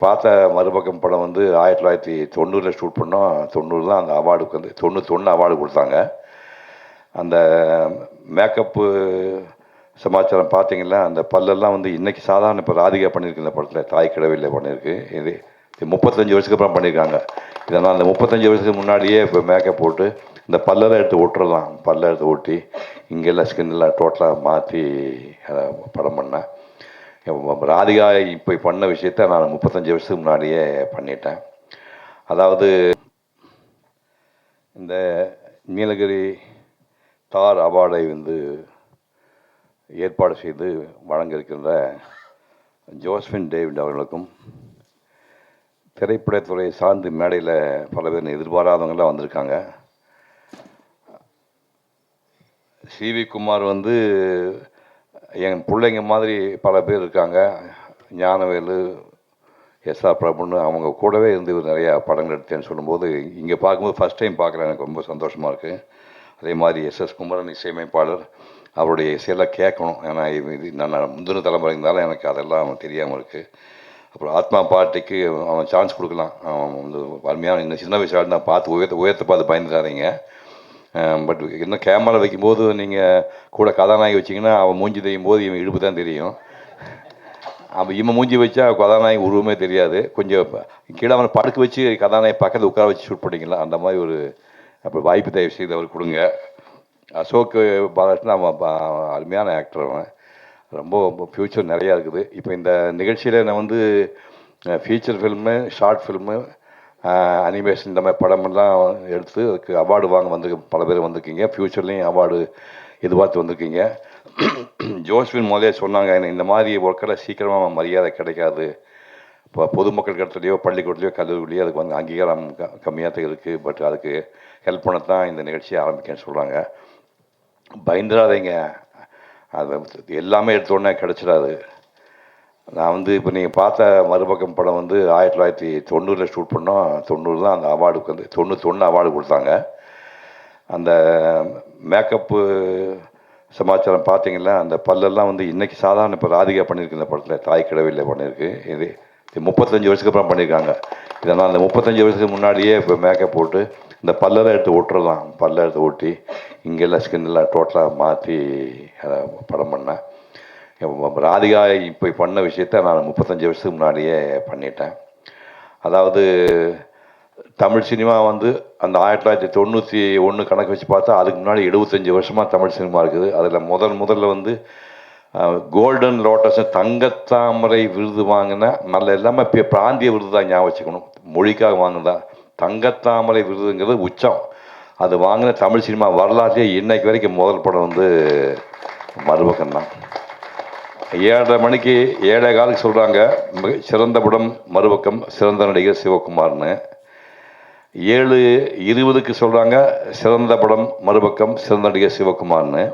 பார்த்த மறுபக்கம் படம் வந்து 1990 ஷூட் பண்ணோம். 90 தான் அந்த அவார்டுக்கு வந்து 91 அவார்டு கொடுத்தாங்க. அந்த மேக்கப்பு சமாச்சாரம் பார்த்தீங்கன்னா, அந்த பல்லெல்லாம் வந்து இன்றைக்கி சாதாரண இப்போ ராதிகா பண்ணியிருக்கு இந்த படத்தில், தாய் கிழவியில் பண்ணியிருக்கு. இது 35 வருஷத்துக்கு அப்புறம் பண்ணியிருக்காங்க. இதனால் அந்த 35 வருஷத்துக்கு முன்னாடியே இப்போ மேக்கப் போட்டு இந்த பல்லெல்லாம் எடுத்து ஒட்டுறலாம், பல்லை எடுத்து ஒட்டி இங்கெல்லாம் ஸ்கின்னெல்லாம் டோட்டலாக மாற்றி படம் பண்ணேன். ராதிகா இப்போ பண்ண விஷயத்த நான் 35 வருஷத்துக்கு முன்னாடியே பண்ணிட்டேன். அதாவது இந்த நீலகிரி தார் அவார்டை வந்து ஏற்பாடு செய்து வழங்க இருக்கின்ற ஜோஸ்பின் டேவிட் அவர்களுக்கும், திரைப்படத்துறையை சார்ந்து மேடையில் பல பேர் எதிர்பாராதவங்களாம் வந்திருக்காங்க. சிவி குமார் வந்து என் பிள்ளைங்க மாதிரி பல பேர் இருக்காங்க. ஞானவேலு, எஸ்ஆர் பிரபுன்னு அவங்க கூடவே இருந்து நிறையா படங்கள் எடுத்தேன்னு சொல்லும்போது இங்கே பார்க்கும்போது ஃபஸ்ட் டைம் பார்க்குறேன், எனக்கு ரொம்ப சந்தோஷமாக இருக்குது. அதே மாதிரி எஸ்எஸ் குமரன் இசையமைப்பாளர், அவருடைய இசையெல்லாம் கேட்கணும். ஏன்னா இது நான் முந்தின தலைமுறை இருந்தாலும் எனக்கு அதெல்லாம் தெரியாமல் இருக்குது. அப்புறம் ஆத்மா பாட்டிக்கு அவன் சான்ஸ் கொடுக்கலாம். அவன் வந்து அருமையான இன்னும் சின்ன வயசு ஆள் தான், பார்த்து உயர்த்த பார்த்து பயந்துடாதீங்க. பட் இன்னும் கேமரா வைக்கும்போது நீங்கள் கூட கதாநாயகி வச்சிங்கன்னா அவன் மூஞ்சி தெரியும் போது இவன் இடுப்பு தான் தெரியும். அப்போ இவன் மூஞ்சி வச்சா கதாநாயகி உருவமே தெரியாது. கொஞ்சம் கீழே அவனை படுக்க வச்சு கதாநாயகி பக்கத்தில் உட்கார வச்சு ஷூட் பண்ணிக்கலாம். அந்த மாதிரி ஒரு அப்போ வாய்ப்பு தயவு செய்து அவர் கொடுங்க. அசோக் பாலகிருஷ்ணன் அவன் அருமையான ஆக்டர், அவன் ரொம்ப ஃப்யூச்சர் நிறையா இருக்குது. இப்போ இந்த நிகழ்ச்சியில் நான் வந்து feature film, short film, animation இந்த மாதிரி படமெல்லாம் எடுத்து அதுக்கு அவார்டு வாங்க வந்திருக்கு. பல பேர் வந்திருக்கீங்க, ஃப்யூச்சர்லேயும் அவார்டு எதிர்பார்த்து வந்திருக்கீங்க. ஜோஸ்பின் முதலே சொன்னாங்க, இந்த மாதிரி ஒர்க்கெல்லாம் சீக்கிரமாக மரியாதை கிடைக்காது. இப்போ பொதுமக்கள் இடத்துலையோ பள்ளிக்கூடத்துலையோ கல்லூரிலையோ அதுக்கு வந்து அங்கீகாரம் கம்மியாக தான் இருக்குது. பட் அதுக்கு ஹெல்ப் பண்ண தான் இந்த நிகழ்ச்சியை ஆரம்பிக்கன்னு சொல்கிறாங்க. பயந்துடாதீங்க, அது எல்லாமே எடுத்தோடனே கிடச்சிடாது. நான் வந்து இப்போ நீங்கள் பார்த்த மறுபக்கம் படம் வந்து 1990 ஷூட் பண்ணோம். 90 தான் அந்த அவார்டுக்கு வந்து 91 அவார்டு கொடுத்தாங்க. அந்த மேக்கப்பு சமாச்சாரம் பார்த்தீங்கன்னா, அந்த பல்லெல்லாம் வந்து இன்றைக்கி சாதாரண இப்போ ராதிகா பண்ணியிருக்கு இந்த படத்தில், தாய் கிழவியில் பண்ணியிருக்கு. இது 35 வருஷத்துக்கு அப்புறம் பண்ணியிருக்காங்க. இதனால் அந்த 35 வருஷத்துக்கு முன்னாடியே இப்போ மேக்கப் போட்டு இந்த பல்லெல்லாம் எடுத்து ஒட்டுறலாம், பல்லை எடுத்து ஒட்டி இங்கெல்லாம் ஸ்கின்னெல்லாம் டோட்டலாக மாற்றி படம் பண்ணேன். ராதிகா இப்போ பண்ண விஷயத்த நான் 35 வருஷத்துக்கு முன்னாடியே பண்ணிட்டேன். அதாவது தமிழ் சினிமா வந்து அந்த 1991 கணக்கு வச்சு பார்த்தா அதுக்கு முன்னாடி 75 வருஷமாக தமிழ் சினிமா இருக்குது. அதில் முதல்ல வந்து கோல்டன் லோட்டஸ் தங்கத்தாமரை விருது வாங்கின நல்ல எல்லாமே பிராந்திய விருது தான், ஞாபகம் வச்சுக்கணும், மொழிக்காக வாங்கினதா. தங்கத்தாமரை விருதுங்கிறது உச்சம். அது வாங்கின தமிழ் சினிமா வரலாற்றே இன்னைக்கு வரைக்கும் முதல் படம் வந்து மறுபக்கம் தான். 7:30 மணிக்கு 7:15 சொல்கிறாங்க சிறந்த படம் மறுபக்கம், சிறந்த நடிகர் சிவகுமார்னு. 7:20 சொல்கிறாங்க சிறந்த படம் மறுபக்கம், சிறந்த நடிகர் சிவகுமார்னு.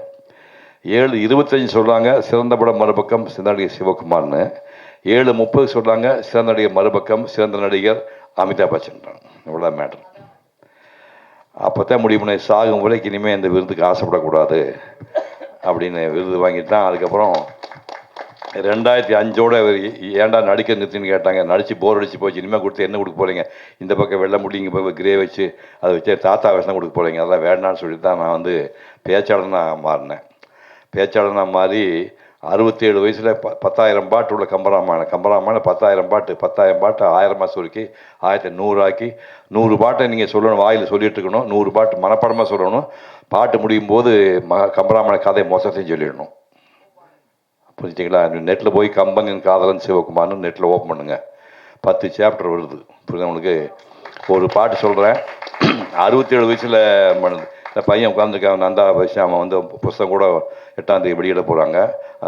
7:25 சொல்கிறாங்க சிறந்த படம் மறுபக்கம், சிறந்த நடிகர் சிவகுமார்னு. 7:30 சொல்கிறாங்க சிறந்த நடிகர் மறுபக்கம், சிறந்த நடிகர் அமிதாப் பச்சன். இவ்வளோ மேட்ரு. அப்போ தான் முடிவு பண்ணி சாகும் வரைக்கும் இனிமேல் இந்த விருதுக்கு ஆசைப்படக்கூடாது அப்படின்னு விருது வாங்கிட்டு தான். அதுக்கப்புறம் 2005 ஏன்டா நடிக்க நிறுத்தின்னு கேட்டாங்க. நடித்து போர் அடிச்சு போச்சு, இனிமேல் கொடுத்து என்ன கொடுக்க போகிறீங்க, இந்த பக்கம் வெள்ளை முடி, இங்கே போய் கிரே வச்சு அதை வச்சு தாத்தா வேஷம் கொடுக்க போகிறீங்க, அதெல்லாம் வேண்டான்னு சொல்லி தான் நான் வந்து பேச்சாளனாக மாறினேன். பேச்சாளனாக மாறி 67 வயசில் 10,000 பாட்டு உள்ள கம்பராமாயணம் 10,000 பாட்டு 1000 சுருக்கி 1100 ஆக்கி 100 பாட்டை நீங்கள் சொல்லணும், வாயில் சொல்லிட்டு இருக்கணும். 100 பாட்டு மனப்பாடமாக சொல்லணும். பாட்டு முடியும் போது கம்பராமாயண கதை மொத்தத்தையும் சொல்லிடணும். புரிஞ்சுங்களா? நெட்டில் போய் கம்பன் காதலன் சிவகுமார்னு நெட்டில் ஓப்பன் பண்ணுங்கள், 10 சாப்டர் வருது. புரியுது உங்களுக்கு? ஒரு பாட்டு சொல்கிறேன். 67 வயசில் இந்த பையன் உட்காந்துருக்கான், நந்தா வயசு. அவன் வந்து புஸ்தகம் கூட 8ஆம் தேதி வெளியிட போகிறாங்க.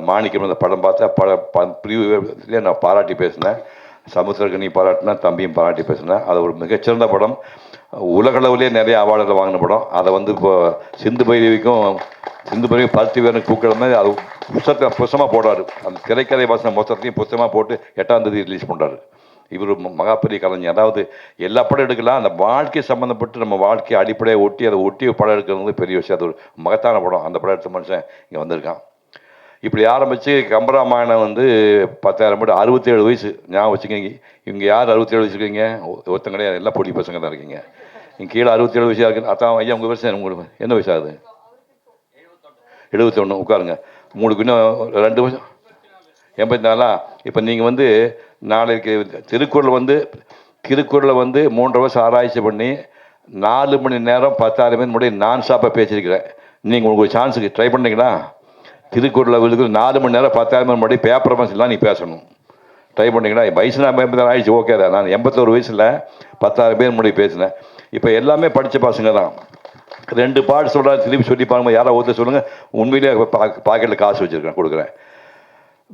மாணிக்கம் அந்த படம் பார்த்தா ப்ரிவியூலே நான் பாராட்டி பேசினேன். சமுத்திரகனி பாராட்டினா, தம்பியும் பாராட்டி பேசினேன். அது ஒரு மிகச்சிறந்த படம், உலகளவுலேயே நிறைய அவார்டுகள் வாங்கின படம். அதை வந்து இப்போ சிந்து பைரவிக்கும் பருத்தி வேணும் கூக்கிற மாதிரி அது புத்தகமாக போடுறாரு. அந்த திரைக்கதை வாசனை மொத்தத்தையும் புத்தகமாக போட்டு 8ஆம் தேதி ரிலீஸ் பண்ணுறாரு. இவர் மகாபெரிய கலைஞர். அதாவது எல்லா படம் எடுக்கலாம், அந்த வாழ்க்கை சம்மந்தப்பட்டு நம்ம வாழ்க்கையை அடிப்படையை ஒட்டி அதை ஒட்டி படம் எடுக்கிறது பெரிய விஷயம். அது ஒரு மகத்தான படம். அந்த படம் எடுத்த மனுஷன் இங்கே வந்திருக்கான். இப்படி ஆரம்பித்து கம்பராமாயணம் வந்து 10,000 பாட்டு, 67 வயசு ஞாபகம் வச்சுக்கோங்க. இவங்க யார் 67 வயசு இருக்கீங்க? ஒருத்தங்க கிடையாது, எல்லாம் பொடி பசங்க தான் இருக்கீங்க. இங்கே கீழே 67 வயசாக இருக்குது. அதான் ஐயா உங்கள் வயசு உங்களுக்கு என்ன வயசு ஆகுது? 71. உட்காருங்க. உங்களுக்கு இன்னும் 2 வருஷம் 84. இப்போ நீங்கள் வந்து நாளைக்கு திருக்குறளை வந்து 3 வருஷம் ஆராய்ச்சி பண்ணி 4 மணி நேரம் 10,000 பேர் முன்னாடி நான் ஸ்டாப்பாக பேசியிருக்கிறேன். நீங்கள் உங்களுக்கு சான்ஸுக்கு ட்ரை பண்ணீங்களா? திருக்குறளை விழுது 4 மணி நேரம் 10,000 பேர் முன்னாடி பேப்பர் மனசுலாம் நீ பேசணும். ட்ரை பண்ணிங்கன்னா வயசு நான் 86 ஆயிடுச்சு, ஓகே தான். நான் 81 வயசில் 10,000 பேர் முன்னாடி பேசினேன். இப்போ எல்லாமே படித்த பசங்க தான். 2 பாட்டு சொல்கிறாரு, திருப்பி சொல்லி பாருங்க. யாராவது ஒருத்தர் சொல்லுங்கள். உண்மையிலே பாக்கெட்டில் காசு வச்சுருக்கேன், கொடுக்குறேன்.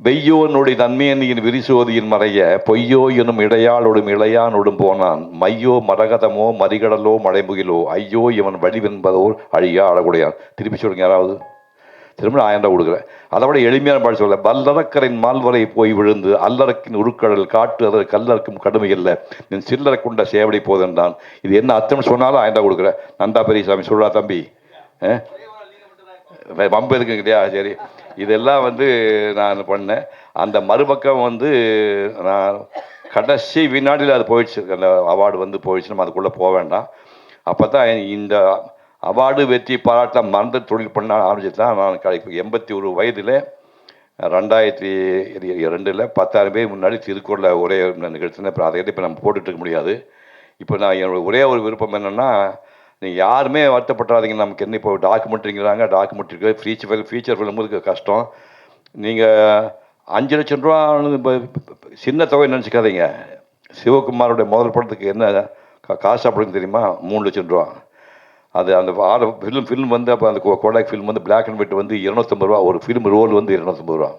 வெய்யோனுடைய தன்மையனியின் விரிசோதியின் மறைய பொய்யோ எனும் இடையாளோடும் இளையானோடும் போனான் மையோ மரகதமோ மறிகடலோ மழைமுகிலோ ஐயோ இவன் வடிவென்பதோர் அழியா அழகுடையான். திருப்பி சொல்லுங்க யாராவது. திரும்ப 1000 கொடுக்குறேன். அதை விட எளிமையான பாட்டு சொல்ல, வல்லறக்கரின் மால்வரை போய் விழுந்து அல்லறக்கின் உருக்கடல் காட்டு அதற்கு கல்லறக்கும் கடுமை இல்லை நின் சில்லறை கொண்ட சேவடி போதென்றான். இது என்ன அர்த்தம் சொன்னாலும் 1000 கொடுக்குறேன். நந்தா பெரியசாமி சொல்றா தம்பி, வம்பு இருக்குங்க இல்லையா? சரி, இதெல்லாம் வந்து நான் பண்ணேன். அந்த மறுபக்கம் வந்து நான் கடைசி வினாடியில் அது போயிடுச்சு, அந்த அவார்டு வந்து போயிடுச்சு. நம்ம அதுக்குள்ளே போக வேண்டாம். அப்போ தான் இந்த அவார்டு வெற்றி பாராட்ட மறந்து தொழில் பண்ண ஆரம்பிச்சு தான் நான் இப்போ 81 வயதில் 2002 10,000 பேர் முன்னாடி திருக்குறளை ஒரே நிகழ்ச்சினேன். இப்போ அதை இப்போ நம்ம போட்டுட்டு இருக்க முடியாது. இப்போ நான் என்னோட ஒரே ஒரு விருப்பம் என்னென்னா, நீங்கள் யாருமே வருத்தப்படாதீங்க. நமக்கு என்ன இப்போ டாக்குமெண்ட்ரிங்கிறாங்க, டாக்குமெண்ட்ரி ஃபீச்சர் ஃபிலிமுக்கு கஷ்டம். நீங்கள் 5 லட்சம் ரூபா இப்போ சின்ன தொகை நினச்சிக்காதீங்க. சிவகுமாரோடைய முதல் படத்துக்கு என்ன காசு அப்படின்னு தெரியுமா? 3 லட்சம் ரூபா. அது அந்த ஃபிலிம் வந்து அப்போ அந்த கோடாக் ஃபிலிம் வந்து பிளாக் அண்ட் ஒயிட் வந்து 250 ரூபா. ஒரு ஃபிலிம் ரோல் வந்து 250 ரூபா.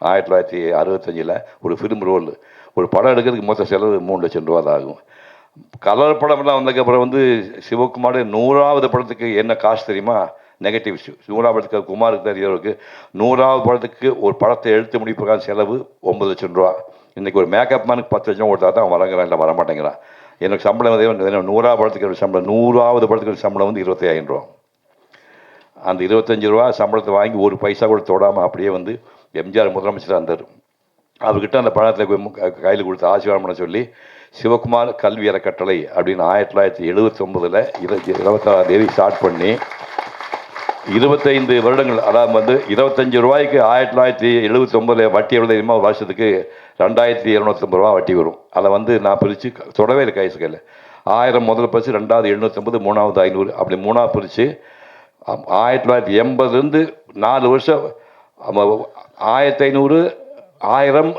1965 ஒரு ஃபிலிம் ரோல். ஒரு படம் எடுக்கிறதுக்கு மொத்த செலவு 3 லட்சம் ரூபா தான் ஆகும். கலர் படம்லாம் வந்ததுக்கப்புறம் வந்து சிவகுமார் 100வது படத்துக்கு என்ன காசு தெரியுமா? Negative issue. 100வது படத்துக்கு குமாருக்கு தெரியவருக்கு 100வது படத்துக்கு ஒரு படத்தை எழுத்து முடிப்புக்கான செலவு 9 லட்சம் ரூபா. இன்றைக்கி ஒரு மேக்கப் மேனுக்கு 10 லட்சம் கொடுத்தா தான் வரங்கிறான், இல்லை வரமாட்டேங்கிறான். எனக்கு சம்பளம் வந்து 100வது படத்துக்கு சம்பளம், 100வது படத்துக்கு சம்பளம் வந்து 25,000 ரூபா. அந்த 25 ரூபா சம்பளத்தை வாங்கி ஒரு பைசா கூட தொடாமல் அப்படியே வந்து எம்ஜிஆர் முதலமைச்சராக இருந்தார். அவர்கிட்ட அந்த பணத்தில் கையில் கொடுத்து ஆசீர்வாதம் பண்ண சொல்லி சிவகுமார் கல்வி அறக்கட்டளை அப்படின்னு 1979 26ஆம் தேதி ஸ்டார்ட் பண்ணி 25 வருடங்கள், அதாவது வந்து 25 ரூபாய்க்கு 1979 வட்டி எவ்வளோ தெரியுமா? ஒரு வருஷத்துக்கு 2250 ரூபா வட்டி வரும். அதை வந்து நான் பிரித்து தொடவே இல்லை கைசுக்கையில். 1000 முதல் பரிசு, 2வது 750, 3வது 500, அப்படி 3ஆக பிரித்து 1980 4 வருஷம் 1500, 1000,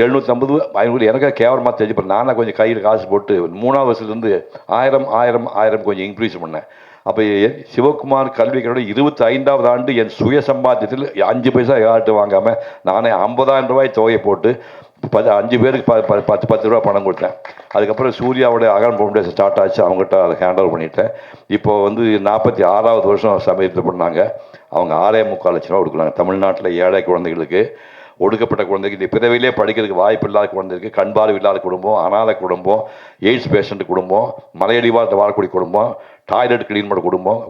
750, 500. எனக்கு கேவலமாக தெரிஞ்சுப்பேன். நானாக கொஞ்சம் கையில் காசு போட்டு 3ஆவது வருஷத்துலேருந்து 1000 கொஞ்சம் இன்க்ரீஸ் பண்ணேன். அப்போ சிவகுமார் கல்விக்கோட 25வது ஆண்டு என் சுய சம்பாத்தியத்தில் 5 பைசா யார்ட்டு வாங்காமல் நானே 50,000 ரூபாய் தொகையை போட்டு 5 பேருக்கு 10 ரூபா பணம் கொடுத்தேன். அதுக்கப்புறம் சூர்யாவோட அகன் ஃபவுண்டேஷன் ஸ்டார்ட் ஆச்சு. அவங்ககிட்ட அதை ஹேண்ட் ஓவர் பண்ணிட்டேன். இப்போ வந்து 46வது வருஷம் சமயத்தில் பண்ணாங்க. அவங்க 6.25 லட்சம் ரூபா கொடுக்குறாங்க. தமிழ்நாட்டில் ஏழை குழந்தைகளுக்கு, ஒடுக்கப்பட்ட குழந்தைக்கு, இந்த பிறவிலே படிக்கிறதுக்கு வாய்ப்பு இல்லாத குழந்தைக்கு, கண் பார்வை இல்லாத குடும்பம், அனாதை குடும்பம், எய்ட்ஸ் பேஷண்ட் குடும்பம், மலையடிவாரத்தை வாழக்கூடிய குடும்பம், டாய்லெட் கிளீன் பண்ண குடும்பம்,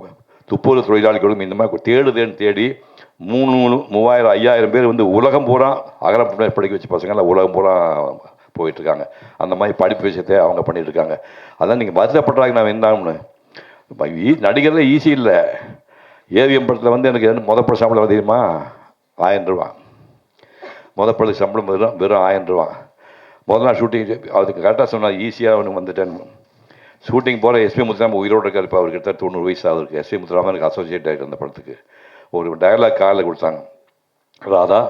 துப்புரவு தொழிலாளி குடும்பம், இந்த மாதிரி தேடி 3,000, 5,000 பேர் வந்து உலகம் பூரா அகரம் படிக்க வச்ச பசங்களாம் உலகம் பூரா போயிட்டுருக்காங்க. அந்த மாதிரி படிப்பு விஷயத்தை அவங்க பண்ணிட்டுருக்காங்க. அதான் நீங்கள் வருத்தப்படுறாங்க. நான் என்னான்னு நடிகரில் ஈஸி இல்லை. ஏவிஎம் படத்தில் வந்து எனக்கு முதல் படம் சம்பளம் தெரியுமா? 1000 ரூபா. முதல் படத்துக்கு சம்பளம் வெறும் 1000 ரூபா. முதல் நாள் ஷூட்டிங் அதுக்கு கரெக்டாக சொன்னால் ஈஸியாக ஒன்று வந்துட்டேன். ஷூட்டிங் போகிற எஸ்பி முத்துராமன் உயிரோடு இருக்கார். இப்போ அவருக்கு கிட்ட 90 வயசு ஆகுது. எஸ்பி முத்துராமன் எனக்கு அசோசியேட் ஆகிட்டு அந்த படத்துக்கு ஒரு டயலாக் காலில் கொடுத்தாங்க. ராதா,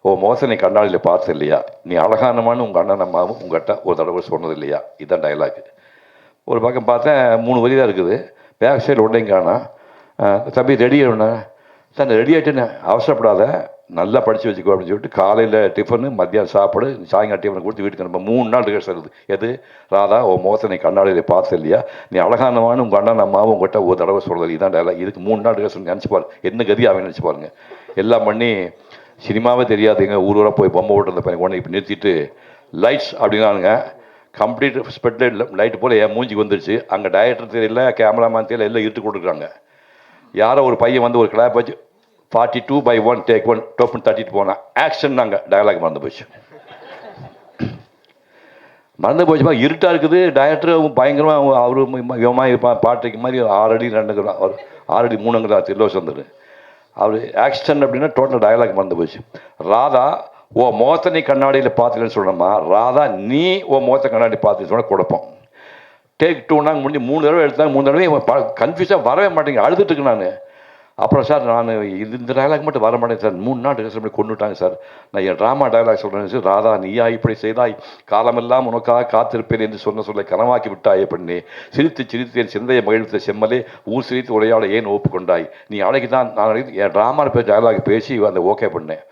ஓ மோசம் நீ கண்ணாடியில் பார்த்து இல்லையா? நீ அழகானமானு உங்கள் அண்ணன் அம்மாவும் உங்கள்கிட்ட ஒரு தடவை சொன்னது இல்லையா? இதுதான் டயலாக். ஒரு பக்கம் பார்த்தேன் 3 வரி தான் இருக்குது. பேக் சைடு உடனே காணா. தம்பி ரெடி ஆகணும் சார். ரெடி ஆகிட்டேன்னு அவசரப்படாத, நல்லா படித்து வச்சுக்கோ அப்படின்னு சொல்லிட்டு காலையில் டிஃபனு, மத்தியானம் சாப்பாடு, சாயங்காலம் டிஃபனை கொடுத்து வீட்டுக்கு நம்ம 3 நாள் ரிஹர்சல் இருக்குது. எது? ராதா, ஓ மோசம் நீ கண்ணாடியில் பார்த்து இல்லையா? நீ அழகானவானு உங்கள் அண்ணன் அம்மாவும் உங்கள்கிட்ட ஒரு தடவை சொல்கிறது. இதுதான் டயலாக். இதுக்கு 3 நாள் ரிஹர்சல். நினச்சி பாரு என்ன கதி அவன் நினச்சி பாருங்க. எல்லாம் பண்ணி சினிமாவே தெரியாதுங்க. ஊராக போய் பொம்மை ஓட்டுறத பையன் கொண்டு இப்போ நிறுத்திட்டு லைட்ஸ் அப்படின்னானுங்க. கம்ப்ளீட் ஸ்பெட் லைட் போல் என் மூஞ்சிக்கு வந்துருச்சு. அங்கே டைரக்டர் தெரியல, கேமராமேன் தெரியல, எல்லாம் இருட்டு கொடுக்குறாங்க. யாரோ ஒரு பையன் வந்து ஒரு கிளாப் வச்சு 42/1 டேக் 1 டோப்பன் தட்டிட்டு போனேன். ஆக்ஷன் நாங்கள் டயலாக் மறந்து போச்சு. மறந்து போச்சுமா, இருட்டாக இருக்குது. டைரக்டர் பயங்கரமாக அவரு விவமாக இருப்பான், பாட்டுக்கு மாதிரி 6 அடி 2 அவர் 6 அடி 3 திருலோசந்தர். அவர் ஆக்ஷன் அப்படின்னா டோட்டல் டயலாக் மறந்து போச்சு. ராதா, ஓ முகத்தை நீ கண்ணாடியில் பார்த்துலன்னு சொல்லணுமா, ராதா நீ ஓ முகத்தை கண்ணாடி பார்த்துன்னு சொன்னால் குழப்பம். டேக் 2 நாங்கள் முடிஞ்சு 3 தடவை எடுத்தாங்க. 3 தடவை கன்ஃபியூஸாக வரவே மாட்டேங்க, அழுதுட்டுருக்கு நான். அப்புறம் சார் நான் இந்த டயலாக் மட்டும் வர மாட்டேங்க சார், 3 நாள் ரிஹர்சல் பண்ணி கொண்டுட்டாங்க சார். நான் என் ட்ராமா டயலாக் சொல்கிறேன் சார். ராதா நீயா இப்படி செய்தாய், காலமெல்லாம் உனக்காக காத்திருப்பேன் என்று சொல்ல கனவாக்கி விட்டாயே பண்ணி, சிரித்து சிரித்து என் சிந்தையை மகிழ்த்த செம்மலே ஊர் சிரித்து உரையாட ஏன் ஒப்புக்கொண்டாய், நீ அழைக்கு தான் நான் என் ட்ராமாவில் போய் டயலாக் பேசி அந்த ஓகே பண்ணேன்.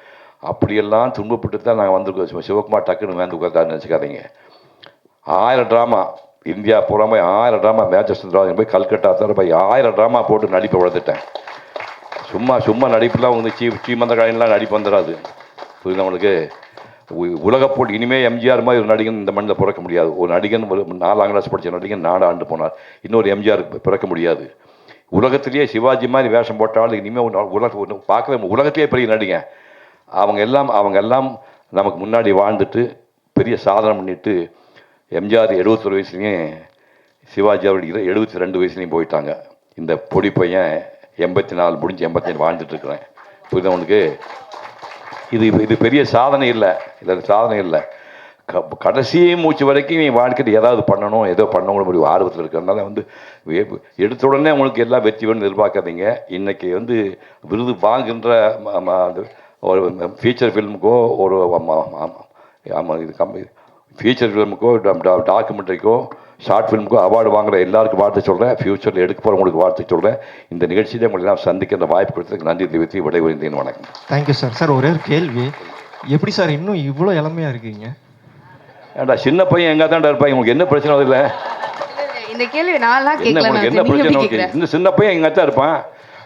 அப்படியெல்லாம் துன்பப்பட்டு தான் நாங்கள் வந்திருக்கோம். சிவகுமார் டக்குன்னு வேந்து உட்காந்தான்னு நினச்சிக்காதீங்க. 1000 ட்ராமா இந்தியா பூராமல் 1000 ட்ராமா, மேஜஸ்டர் போய் கல்கட்டா தவிர போய் 1000 ட்ராமா போட்டு நடிப்பை வளர்த்துட்டேன். சும்மா நடிப்புலாம் வந்து சீமந்த காயின்லாம் நடிப்பு வந்துடாது. புரியுது நம்மளுக்கு. உலகப்போல் இனிமேல் எம்ஜிஆர் மாதிரி ஒரு நடிகன் இந்த மண்ணில் பிறக்க முடியாது. ஒரு நடிகன் 4ஆம் கிளாஸ் படித்த நடிகன் 4 ஆண்டு போனார். இன்னொரு எம்ஜிஆர் பிறக்க முடியாது. உலகத்திலேயே சிவாஜி மாதிரி வேஷம் போட்டாலும் இனிமேல் பார்க்கவே உலகத்திலேயே பெரிய நடிகன். அவங்க எல்லாம் நமக்கு முன்னாடி வாழ்ந்துட்டு பெரிய சாதனை பண்ணிட்டு, எம்ஜிஆர் 71 வயசுலேயும் சிவாஜி அவருடைய 72 வயசுலேயும் போயிட்டாங்க. இந்த பொடி பையன் 84 முடிஞ்சு 85 வாழ்ந்துட்டுருக்குறேன். புரியுது உனக்கு. இது பெரிய சாதனை இல்லை, இதில் சாதனை இல்லை. கடைசி மூச்சு வரைக்கும் நீ வாழ்க்கையில் ஏதாவது பண்ணணும், ஏதோ பண்ணணும் முடியும் ஆர்வத்தில் இருக்கிறதுனால எடுத்த உடனே உங்களுக்கு எல்லாம் வெற்றி வேணும்னு எதிர்பார்க்காதீங்க. இன்றைக்கி விருது வாங்குகின்ற ஒரு ஃபீச்சர் ஃபில்முக்கோ ஒரு ஃபீச்சர் ஃபில்முக்கோ டாக்குமெண்ட்ரிக்கோ ஷார்ட் ஃபிலிமுக்கோ அவார்டு வாங்குகிற எல்லாருக்கும் வாழ்த்து சொல்கிறேன். ஃப்யூச்சரில் எடுக்க போகிறவங்களுக்கு வாழ்த்து சொல்கிறேன். இந்த நிகழ்ச்சியில் உங்களை நான் சந்திக்கிற வாய்ப்பு கொடுத்ததுக்கு நன்றி தெரிவித்து விடைபெறுகிறேன். வணக்கம். Thank you sir. சார் ஒரே ஒரு கேள்வி, எப்படி சார் இன்னும் இவ்வளோ இளமையாக இருக்கீங்க? ஏன்டா சின்ன பையன் எங்கே தான்டா இருப்பாங்க, உங்களுக்கு என்ன பிரச்சனை இல்லை? இந்த கேள்வி நான்லாம் கேட்கல. உங்களுக்கு என்ன பிரச்சனை? உங்களுக்கு இந்த சின்ன பையன் எங்கே தான் இருப்பான்,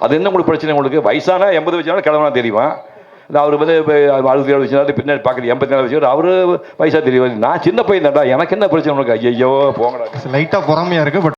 அது என்ன உங்களுக்கு பிரச்சனை? உங்களுக்கு வயசானா 80 வயசான கிழவனா தெரியுமா? அவர் 67 வயசு பின்னாடி பார்க்குறது 84 வயசு அவரு வயசாக தெரியும். நான் சின்ன பையன் தான்டா, எனக்கு என்ன பிரச்சனை உங்களுக்கு? ஐயோ போங்கடா. லைட்டாக பொறாமையாக இருக்குது. பட்